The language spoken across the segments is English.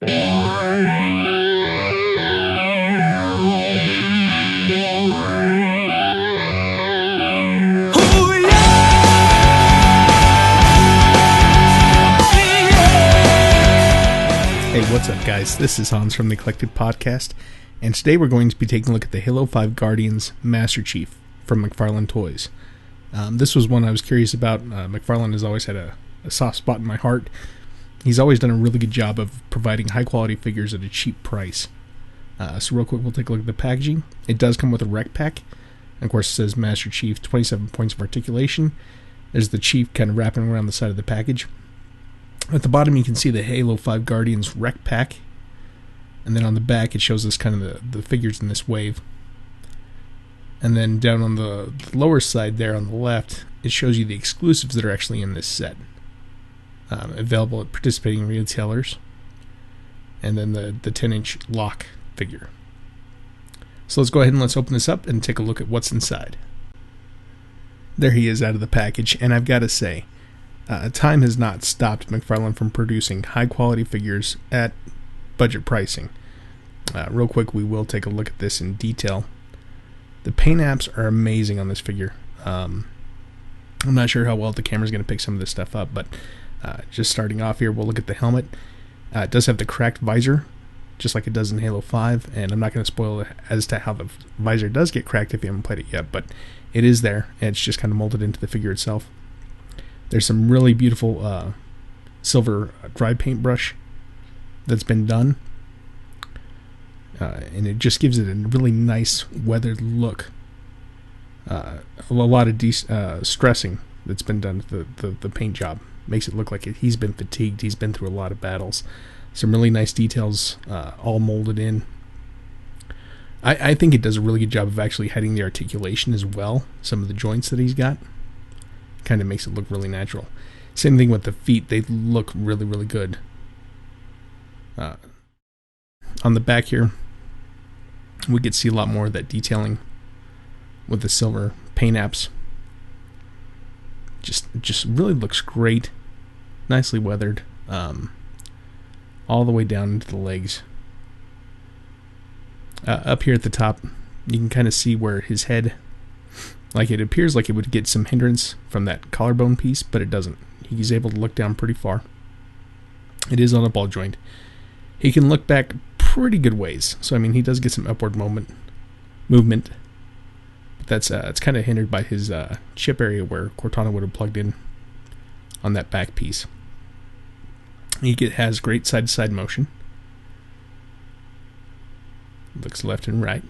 Hey, what's up, guys? This is Hans from the Eclectic podcast, and today we're going to be taking a look at the Halo 5 Guardians Master Chief from McFarlane Toys. This was one I was curious about. McFarlane has always had a soft spot in my heart. He's always done a really good job of providing high-quality figures at a cheap price. So real quick, we'll take a look at the packaging. It does come with a rec pack. And of course, it says Master Chief, 27 points of articulation. There's the Chief kind of wrapping around the side of the package. At the bottom, you can see the Halo 5 Guardians rec pack. And then on the back, it shows us kind of the figures in this wave. And then down on the lower side there on the left, it shows you the exclusives that are actually in this set. Available at participating retailers. And then the 10-inch lock figure. So let's go ahead and let's open this up and take a look at what's inside. There he is out of the package, and I've got to say, time has not stopped McFarlane from producing high-quality figures at budget pricing. Real quick, we will take a look at this in detail. The paint apps are amazing on this figure. I'm not sure how well the camera's going to pick some of this stuff up, but just starting off here, we'll look at the helmet. It does have the cracked visor, just like it does in Halo 5, and I'm not going to spoil as to how the visor does get cracked if you haven't played it yet, but it is there, and it's just kind of molded into the figure itself. There's some really beautiful silver dry paintbrush that's been done, and it just gives it a really nice weathered look. A lot of stressing that's been done to the paint job. Makes it look like he's been fatigued. He's been through a lot of battles. Some really nice details all molded in. I think it does a really good job of actually hiding the articulation as well. Some of the joints that he's got. Kind of makes it look really natural. Same thing with the feet. They look really, really good. On the back here, we get to see a lot more of that detailing with the silver paint apps. Just really looks great. Nicely weathered. All the way down into the legs. Up here at the top, you can kind of see where his head, like it appears like it would get some hindrance from that collarbone piece, but it doesn't. He's able to look down pretty far. It is on a ball joint. He can look back pretty good ways, so I mean he does get some upward movement. But that's it's kind of hindered by his chip area where Cortana would have plugged in on that back piece. He has great side-to-side motion. Looks left and right.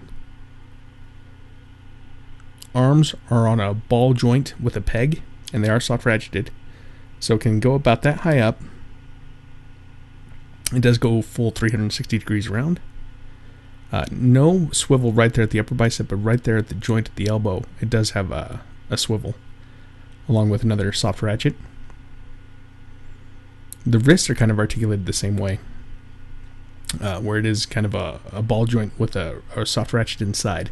Arms are on a ball joint with a peg, and they are soft ratcheted, so it can go about that high up. It does go full 360 degrees around. No swivel right there at the upper bicep, but right there at the joint at the elbow, it does have a swivel, along with another soft ratchet. The wrists are kind of articulated the same way, where it is kind of a ball joint with a soft ratchet inside.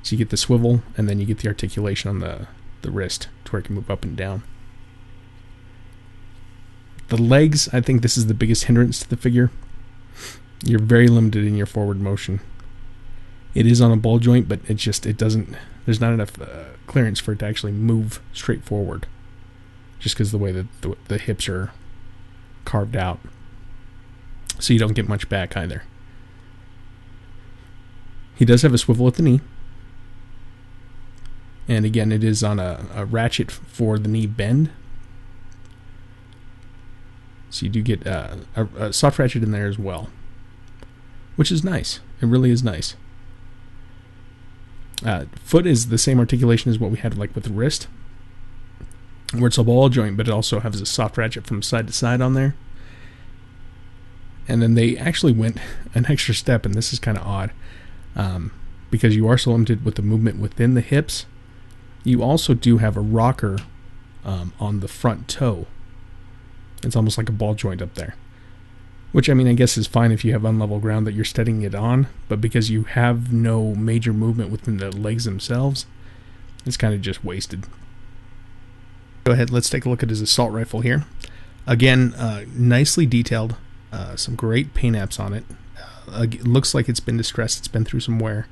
So you get the swivel, and then you get the articulation on the wrist to where it can move up and down. The legs, I think this is the biggest hindrance to the figure. You're very limited in your forward motion. It is on a ball joint, but it doesn't, there's not enough clearance for it to actually move straight forward. Just because the way that the hips are carved out. So you don't get much back either. He does have a swivel at the knee. And again, it is on a ratchet for the knee bend. So you do get a soft ratchet in there as well. Which is nice. It really is nice. Foot is the same articulation as what we had like with the wrist. Where it's a ball joint, but it also has a soft ratchet from side to side on there. And then they actually went an extra step, and this is kind of odd. Because you are so limited with the movement within the hips. You also do have a rocker on the front toe. It's almost like a ball joint up there. Which, I mean, I guess is fine if you have unlevel ground that you're steadying it on. But because you have no major movement within the legs themselves, it's kind of just wasted. Go ahead, let's take a look at his assault rifle here. Again, nicely detailed. Some great paint apps on it. It looks like it's been distressed. It's been through some wear.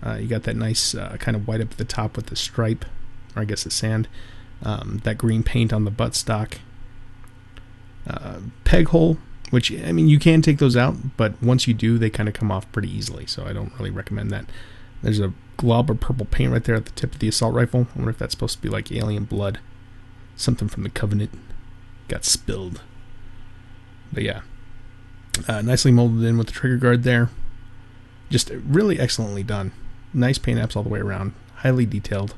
You got that nice kind of white up at the top with the stripe, or I guess the sand. That green paint on the buttstock. Peg hole, which, I mean, you can take those out, but once you do, they kind of come off pretty easily, so I don't really recommend that. There's a glob of purple paint right there at the tip of the assault rifle. I wonder if that's supposed to be like alien blood. Something from the Covenant got spilled. But yeah, nicely molded in with the trigger guard there. Just really excellently done. Nice paint apps all the way around. Highly detailed.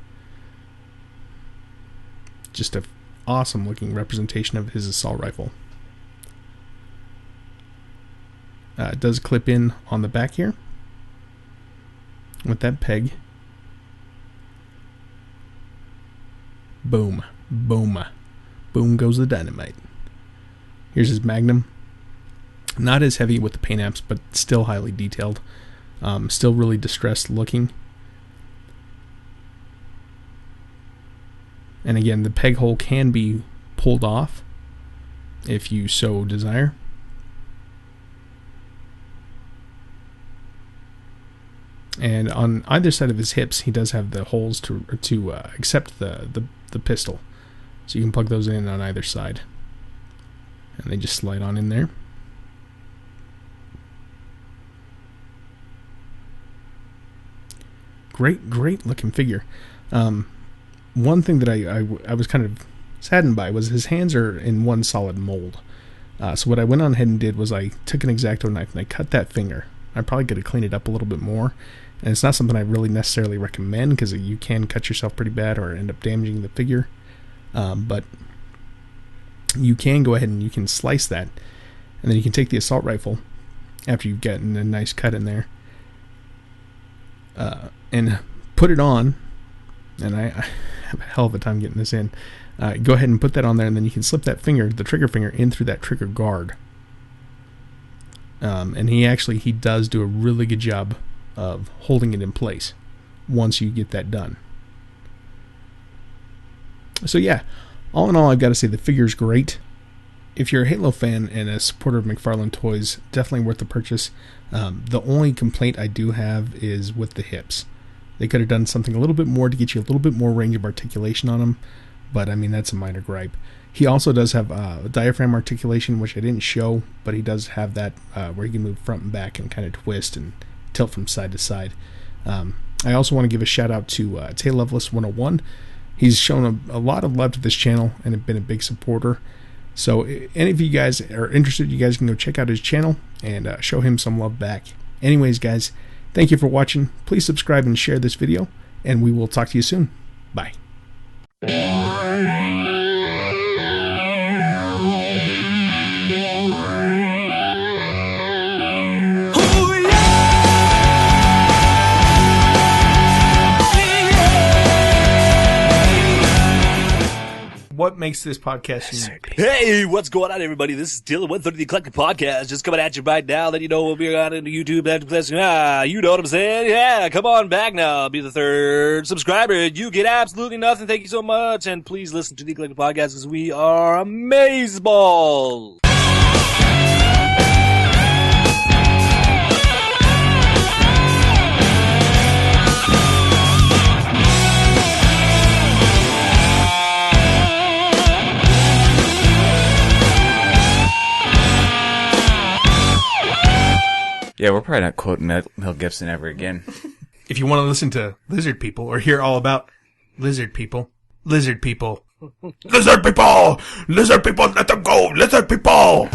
Just a awesome looking representation of his assault rifle. It does clip in on the back here with that peg. Boom, boom, boom goes the dynamite. Here's his Magnum. Not as heavy with the paint apps, but still highly detailed. Still really distressed looking. And again, the peg hole can be pulled off if you so desire. And on either side of his hips, he does have the holes to accept the pistol. So you can plug those in on either side. And they just slide on in there. Great looking figure. One thing that I was kind of saddened by was his hands are in one solid mold. So what I went on ahead and did was I took an X-Acto knife and I cut that finger. I probably could have cleaned it up a little bit more. And it's not something I really necessarily recommend because you can cut yourself pretty bad or end up damaging the figure. But you can go ahead and you can slice that. And then you can take the assault rifle after you've gotten a nice cut in there. And put it on. And I have a hell of a time getting this in. Go ahead and put that on there, and then you can slip that finger, the trigger finger, in through that trigger guard. And he does do a really good job of holding it in place once you get that done. So yeah, all in all, I've got to say the figure's great. If you're a Halo fan and a supporter of McFarlane Toys, definitely worth the purchase. The only complaint I do have is with the hips. They could have done something a little bit more to get you a little bit more range of articulation on them, but I mean, that's a minor gripe. He also does have diaphragm articulation, which I didn't show, but he does have that where he can move front and back and kind of twist and tilt from side to side. I also want to give a shout out to Tay Loveless101. He's shown a lot of love to this channel and have been a big supporter. So any of you guys are interested, you guys can go check out his channel and show him some love back. Anyways, guys, thank you for watching. Please subscribe and share this video, and we will talk to you soon. Bye. What makes this podcast unique? Hey, what's going on, everybody? This is Dylan, 130 the Eclectic Podcast, just coming at you right now. Let you know we'll be on into YouTube. You know what I'm saying? Yeah, come on back now. Be the third subscriber. You get absolutely nothing. Thank you so much. And please listen to the Eclectic Podcast because we are amazeballs. Yeah, we're probably not quoting Mel Gibson ever again. If you want to listen to lizard people or hear all about lizard people, lizard people, let them go, lizard people.